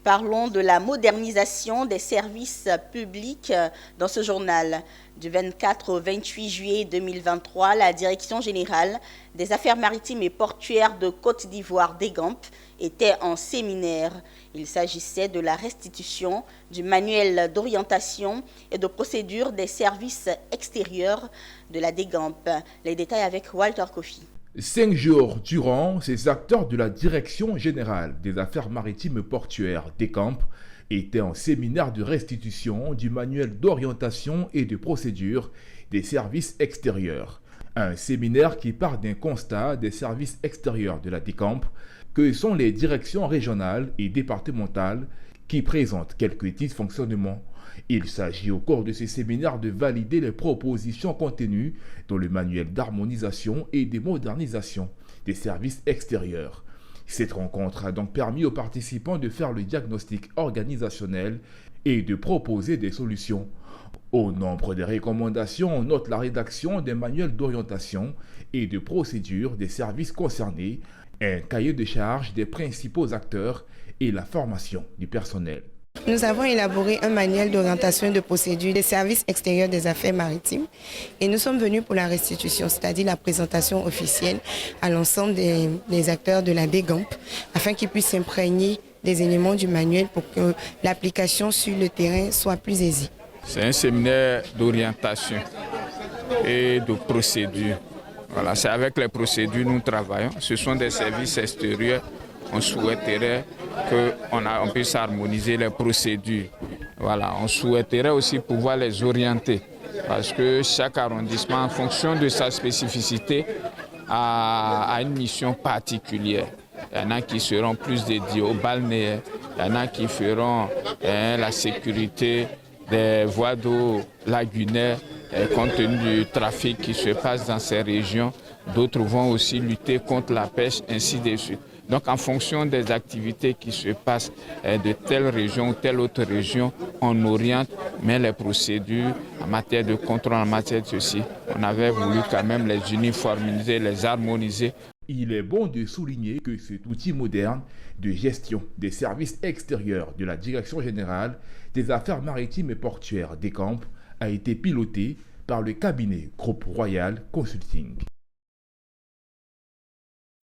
Parlons de la modernisation des services publics dans ce journal. Du 24 au 28 juillet 2023, la Direction générale des affaires maritimes et portuaires de Côte d'Ivoire, DEGAMP, était en séminaire. Il s'agissait de la restitution du manuel d'orientation et de procédure des services extérieurs de la DEGAMP. Les détails avec Walter Kofi. 5 jours durant, ces acteurs de la Direction générale des affaires maritimes et portuaires DEGAMP étaient en séminaire de restitution du manuel d'orientation et de procédure des services extérieurs. Un séminaire qui part d'un constat des services extérieurs de la DEGAMP, que sont les directions régionales et départementales qui présentent quelques dysfonctionnements. Il s'agit au cours de ce séminaire de valider les propositions contenues dans le manuel d'harmonisation et de modernisation des services extérieurs. Cette rencontre a donc permis aux participants de faire le diagnostic organisationnel et de proposer des solutions. Au nombre des recommandations, on note la rédaction d'un manuel d'orientation et de procédure des services concernés, un cahier de charges des principaux acteurs et la formation du personnel. Nous avons élaboré un manuel d'orientation et de procédure des services extérieurs des affaires maritimes et nous sommes venus pour la restitution, c'est-à-dire la présentation officielle à l'ensemble des acteurs de la DEGAMP afin qu'ils puissent s'imprégner des éléments du manuel pour que l'application sur le terrain soit plus aisée. C'est un séminaire d'orientation et de procédure. Voilà, c'est avec les procédures que nous travaillons. Ce sont des services extérieurs. On souhaiterait qu'on puisse harmoniser les procédures. Voilà, on souhaiterait aussi pouvoir les orienter parce que chaque arrondissement, en fonction de sa spécificité, a une mission particulière. Il y en a qui seront plus dédiés au balnéaire, il y en a qui feront la sécurité des voies d'eau lagunaires compte tenu du trafic qui se passe dans ces régions. D'autres vont aussi lutter contre la pêche, ainsi de suite. Donc en fonction des activités qui se passent de telle région ou telle autre région, on oriente, mais les procédures en matière de contrôle, en matière de ceci, on avait voulu quand même les uniformiser, les harmoniser. Il est bon de souligner que cet outil moderne de gestion des services extérieurs de la Direction générale des affaires maritimes et portuaires DEGAMP a été piloté par le cabinet Groupe Royal Consulting.